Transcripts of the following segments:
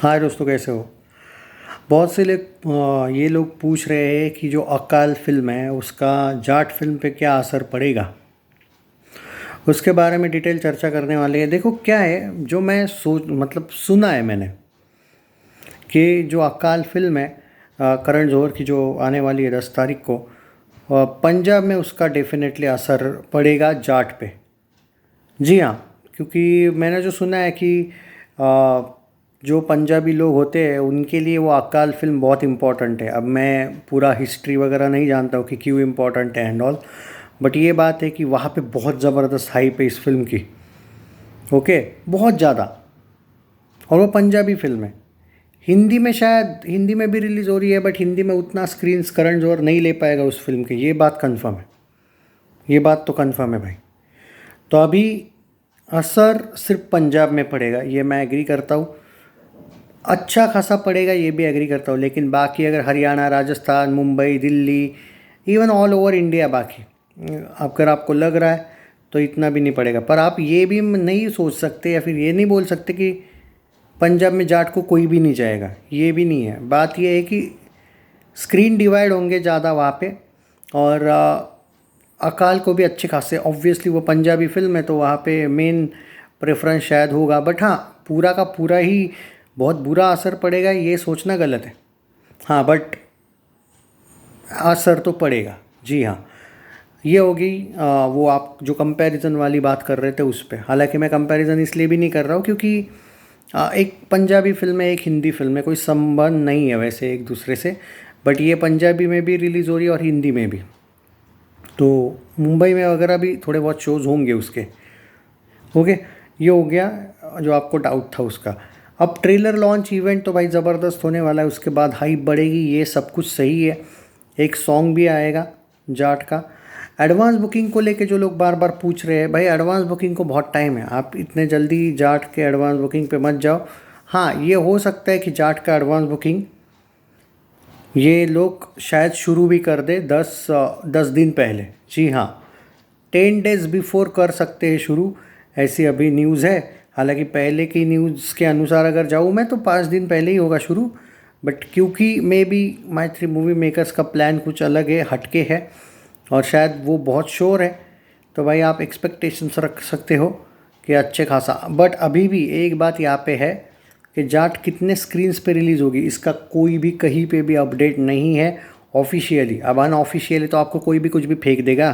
हाय दोस्तों, कैसे हो। बहुत से लोग ये लोग पूछ रहे हैं कि जो अकाल फिल्म है उसका जाट फिल्म पे क्या असर पड़ेगा। उसके बारे में डिटेल चर्चा करने वाले हैं। देखो क्या है, जो मैं सोच मतलब सुना है मैंने कि जो अकाल फिल्म है करण जौहर की, जो आने वाली है 10 तारीख को, पंजाब में उसका डेफिनेटली असर पड़ेगा जाट पे। जी हाँ, क्योंकि मैंने जो सुना है कि आ, जो पंजाबी लोग होते हैं उनके लिए वो अकाल फिल्म बहुत इम्पोर्टेंट है। अब मैं पूरा हिस्ट्री वगैरह नहीं जानता हूँ कि क्यों इम्पोर्टेंट है एंड ऑल, बट ये बात है कि वहाँ पे बहुत ज़बरदस्त हाइप है इस फिल्म की। ओके, बहुत ज़्यादा। और वो पंजाबी फिल्म है। हिंदी में शायद हिंदी में भी रिलीज़ हो रही है, बट हिंदी में उतना स्क्रीन्स करण जौहर नहीं ले पाएगा उस फिल्म के। ये बात कंफर्म है, ये बात तो कंफर्म है भाई। तो अभी असर सिर्फ पंजाब में पड़ेगा, ये मैं एग्री करता हूँ। अच्छा खासा पड़ेगा, ये भी एग्री करता हूँ। लेकिन बाकी अगर Haryana, Rajasthan, Mumbai, Delhi, even all over India, बाकी अगर आपको लग रहा है तो इतना भी नहीं पड़ेगा। पर आप ये भी नहीं सोच सकते या फिर ये नहीं बोल सकते कि पंजाब में जाट को कोई भी नहीं जाएगा। ये भी नहीं है। बात ये है कि स्क्रीन डिवाइड होंगे ज़्यादा वहाँ पे। और अकाल को भी अच्छे खासे, ऑब्वियसली वो पंजाबी फिल्म है तो वहाँ पे मेन प्रेफरेंस शायद होगा। बट हाँ, पूरा का पूरा ही बहुत बुरा असर पड़ेगा ये सोचना गलत है। हाँ, बट असर तो पड़ेगा। जी हाँ, ये होगी वो आप जो कंपैरिजन वाली बात कर रहे थे उस पे। हालांकि मैं कंपैरिजन इसलिए भी नहीं कर रहा हूँ क्योंकि एक पंजाबी फिल्म है, एक हिंदी फिल्म है, कोई संबंध नहीं है वैसे एक दूसरे से। बट ये पंजाबी में भी रिलीज़ हो रही है और हिंदी में भी। तो मुंबई में वगैरह भी थोड़े बहुत शोज़ होंगे उसके। ओके, ये हो गया जो आपको डाउट था उसका। अब ट्रेलर लॉन्च इवेंट तो भाई ज़बरदस्त होने वाला है, उसके बाद हाइप बढ़ेगी, ये सब कुछ सही है। एक सॉन्ग भी आएगा जाट का। एडवांस बुकिंग को लेके जो लोग बार बार पूछ रहे हैं, भाई एडवांस बुकिंग को बहुत टाइम है, आप इतने जल्दी जाट के एडवांस बुकिंग पे मत जाओ। हाँ, ये हो सकता है कि जाट का एडवांस बुकिंग ये लोग शायद शुरू भी कर दे 10 दिन पहले। जी हाँ, 10 डेज़ बिफोर कर सकते हैं शुरू, ऐसी अभी न्यूज़ है। हालांकि पहले की न्यूज़ के अनुसार अगर जाऊँ मैं तो 5 दिन पहले ही होगा शुरू। बट क्योंकि मे बी माई3 मूवी मेकर्स का प्लान कुछ अलग है, हटके है, और शायद वो बहुत श्योर है, तो भाई आप एक्सपेक्टेशंस रख सकते हो कि अच्छे खासा। बट अभी भी एक बात यहाँ पे है कि जाट कितने स्क्रीन्स पे रिलीज़ होगी इसका कोई भी कहीं पे भी अपडेट नहीं है ऑफिशियली। अब अनऑफिशियली तो आपको कोई भी कुछ भी फेंक देगा।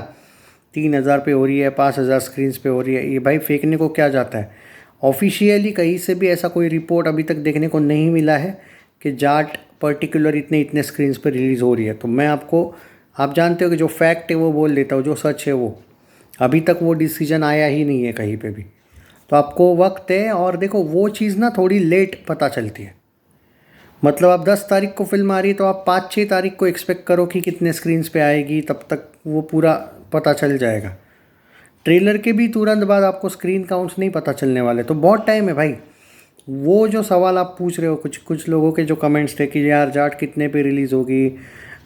3,000 पे हो रही है, 5,000 स्क्रीन्स पे हो रही है, ये भाई फेंकने को क्या जाता है। ऑफिशियली कहीं से भी ऐसा कोई रिपोर्ट अभी तक देखने को नहीं मिला है कि जाट पर्टिकुलर इतने इतने स्क्रीन्स पे रिलीज़ हो रही है। तो मैं आपको, आप जानते हो कि जो फैक्ट है वो बोल देता हूँ, जो सच है वो। अभी तक वो डिसीजन आया ही नहीं है कहीं पे भी। तो आपको वक्त है। और देखो वो चीज़ ना थोड़ी लेट पता चलती है। मतलब आप 10 तारीख को फिल्म आ रही है तो आप 5-6 तारीख को एक्सपेक्ट करो कि कितने स्क्रीन्स पे आएगी, तब तक वो पूरा पता चल जाएगा। ट्रेलर के भी तुरंत बाद आपको स्क्रीन काउंट्स नहीं पता चलने वाले, तो बहुत टाइम है भाई। वो जो सवाल आप पूछ रहे हो, कुछ कुछ लोगों के जो कमेंट्स थे कि यार जाट कितने पे रिलीज़ होगी,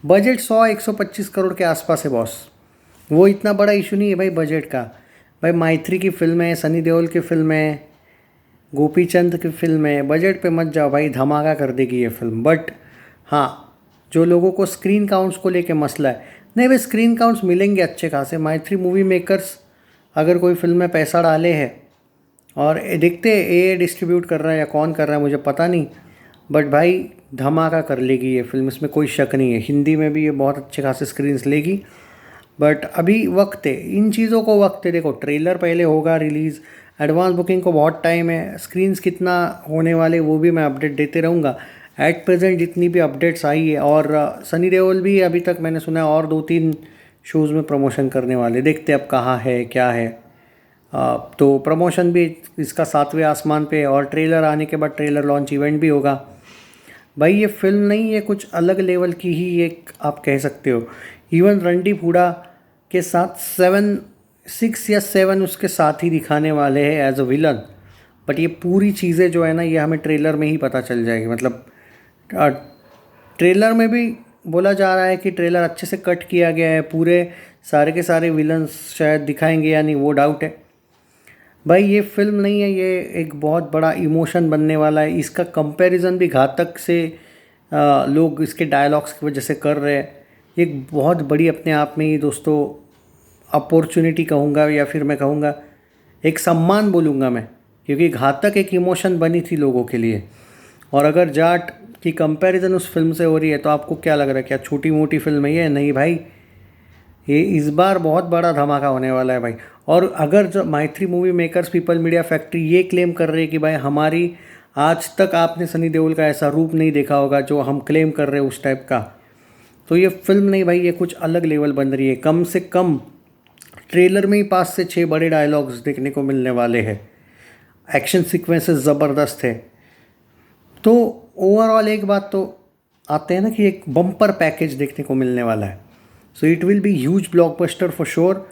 बजट 100-125 करोड़ के आसपास है बॉस। वो इतना बड़ा इशू नहीं है भाई बजट का। भाई माइथ्री की फिल्म है, सनी देओल की फिल्म है, गोपी चंद की फिल्म है, बजट पे मत जाओ भाई, धमाका कर देगी ये फिल्म। बट हाँ, जो लोगों को स्क्रीन काउंट्स को लेके मसला है, नहीं भाई स्क्रीन काउंट्स मिलेंगे अच्छे खासे। माइथ्री मूवी मेकर्स अगर कोई फिल्म में पैसा डाले है और देखते ए डिस्ट्रीब्यूट कर रहा है या कौन कर रहा है मुझे पता नहीं, बट भाई धमाका कर लेगी ये फिल्म, इसमें कोई शक नहीं है। हिंदी में भी ये बहुत अच्छे खासे स्क्रीन्स लेगी। बट अभी वक्त है, इन चीज़ों को वक्त है। देखो ट्रेलर पहले होगा रिलीज़, एडवांस बुकिंग को बहुत टाइम है, स्क्रीन्स कितना होने वाले वो भी मैं अपडेट देते रहूँगा। एट प्रेजेंट जितनी भी अपडेट्स आई है, और सनी देओल भी अभी तक मैंने सुना है और 2-3 शोज़ में प्रमोशन करने वाले, देखते अब कहाँ है क्या है। तो प्रमोशन भी इसका 7वें आसमान पे है, और ट्रेलर आने के बाद ट्रेलर लॉन्च इवेंट भी होगा। भाई ये फिल्म नहीं है, कुछ अलग लेवल की ही एक आप कह सकते हो। इवन रणदीप हुडा के साथ 6 या 7 उसके साथ ही दिखाने वाले हैं एज अ विलन। बट ये पूरी चीज़ें जो है ना, ये हमें ट्रेलर में ही पता चल जाएगी। मतलब ट्रेलर में भी बोला जा रहा है कि ट्रेलर अच्छे से कट किया गया है, पूरे सारे के सारे विलन्स शायद दिखाएंगे या नहीं वो डाउट है। भाई ये फिल्म नहीं है, ये एक बहुत बड़ा इमोशन बनने वाला है। इसका कंपैरिजन भी घातक से लोग इसके डायलॉग्स की वजह से कर रहे हैं। एक बहुत बड़ी अपने आप में ही दोस्तों अपॉर्चुनिटी कहूँगा, या फिर मैं कहूँगा एक सम्मान बोलूँगा मैं, क्योंकि घातक एक इमोशन बनी थी लोगों के लिए। और अगर जाट की कंपैरिजन उस फिल्म से हो रही है तो आपको क्या लग रहा है, क्या छोटी मोटी फिल्म है ये? नहीं भाई, ये इस बार बहुत बड़ा धमाका होने वाला है भाई। और अगर जो मैत्री movie makers people media factory ये क्लेम कर रही है कि भाई हमारी आज तक आपने सनी देओल का ऐसा रूप नहीं देखा होगा जो हम क्लेम कर रहे हैं उस टाइप का, तो ये फिल्म नहीं भाई, ये कुछ अलग लेवल बन रही है। कम से कम ट्रेलर में ही 5 से 6 बड़े डायलॉग्स देखने को मिलने वाले हैं। एक्शन सीक्वेंसेस ज़बरदस्त है। तो ओवरऑल एक बात तो आते हैं ना कि एक बम्पर पैकेज देखने को मिलने वाला है। So it will be huge blockbuster for sure.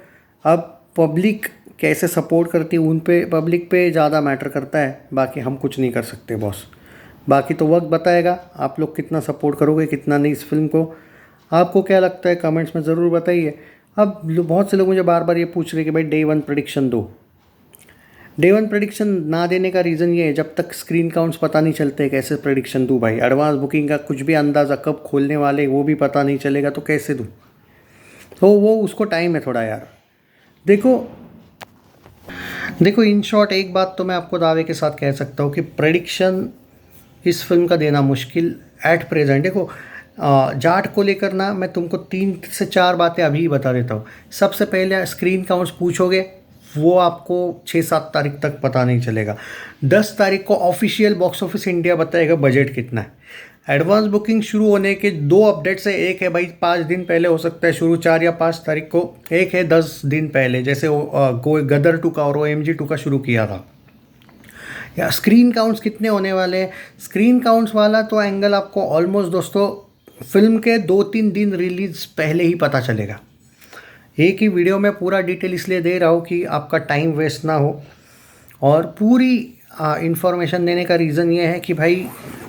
अब पब्लिक कैसे सपोर्ट करती है उन पे, पब्लिक पे ज़्यादा मैटर करता है, बाकी हम कुछ नहीं कर सकते बॉस। बाकी तो वक्त बताएगा आप लोग कितना सपोर्ट करोगे कितना नहीं इस फिल्म को। आपको क्या लगता है कमेंट्स में ज़रूर बताइए। अब बहुत से लोग मुझे बार बार ये पूछ रहे हैं कि भाई डे 1 प्रेडिक्शन दो। डे 1 प्रेडिक्शन ना देने का रीज़न ये है, जब तक स्क्रीन काउंट्स पता नहीं चलते कैसे प्रेडिक्शन दूँ भाई। एडवांस बुकिंग का कुछ भी अंदाज़ा कब खोलने वाले वो भी पता नहीं चलेगा, तो कैसे दूँ? तो वो उसको टाइम है थोड़ा यार। देखो देखो इन शॉर्ट एक बात तो मैं आपको दावे के साथ कह सकता हूँ कि प्रेडिक्शन इस फिल्म का देना मुश्किल एट प्रेजेंट। देखो जाट को लेकर ना मैं तुमको 3 से 4 बातें अभी ही बता देता हूँ। सबसे पहले स्क्रीन काउंट्स पूछोगे, वो आपको 6-7 तारीख तक पता नहीं चलेगा। 10 तारीख को ऑफिशियल बॉक्स ऑफिस इंडिया बताएगा बजट कितना है। एडवांस बुकिंग शुरू होने के 2 अपडेट्स है। एक है भाई 5 दिन पहले हो सकता है शुरू, 4 या 5 तारीख को। एक है 10 दिन पहले, जैसे कोई गदर 2 का और OMG 2 का शुरू किया था। या स्क्रीन काउंट्स कितने होने वाले हैं, स्क्रीन काउंट्स वाला तो एंगल आपको ऑलमोस्ट दोस्तों फिल्म के 2-3 दिन रिलीज पहले ही पता चलेगा। एक ही वीडियो में पूरा डिटेल इसलिए दे रहा हूँ कि आपका टाइम वेस्ट ना हो, और पूरी इंफॉर्मेशन देने का रीज़न ये है कि भाई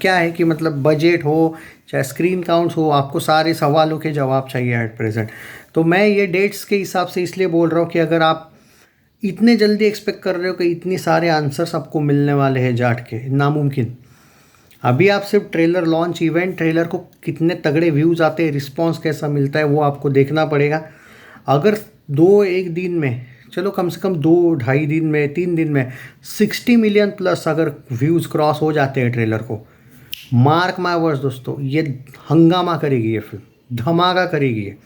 क्या है कि मतलब बजट हो चाहे स्क्रीन काउंट्स हो, आपको सारे सवालों के जवाब चाहिए एट प्रेजेंट। तो मैं ये डेट्स के हिसाब से इसलिए बोल रहा हूँ कि अगर आप इतने जल्दी एक्सपेक्ट कर रहे हो कि इतने सारे आंसर्स आपको मिलने वाले हैं जाट के, नामुमकिन। अभी आप सिर्फ ट्रेलर लॉन्च इवेंट, ट्रेलर को कितने तगड़े व्यूज़ आते हैं, रिस्पॉन्स कैसा मिलता है, वो आपको देखना पड़ेगा। अगर 2-1 दिन में, चलो कम से कम 2-2.5 दिन में, 3 दिन में 60 मिलियन प्लस अगर व्यूज़ क्रॉस हो जाते हैं ट्रेलर को, मार्क माय वर्ड्स दोस्तों, ये हंगामा करेगी, ये फिल्म धमाका करेगी। ये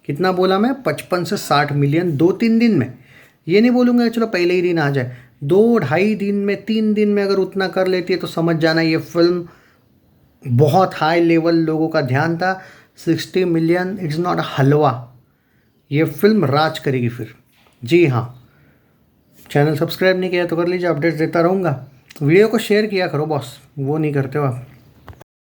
कितना बोला मैं, 55 से 60 मिलियन 2-3 दिन में। ये नहीं बोलूँगा चलो पहले ही दिन आ जाए, 2-2.5 दिन में, 3 दिन में अगर उतना कर लेती है तो समझ जाना ये फिल्म बहुत हाई लेवल लोगों का ध्यान था। 60 मिलियन इट्स नॉट हलवा, ये फिल्म राज करेगी फिर। जी हाँ, चैनल सब्सक्राइब नहीं किया तो कर लीजिए, अपडेट्स देता रहूँगा। वीडियो को शेयर किया करो बॉस, वो नहीं करते हो आप।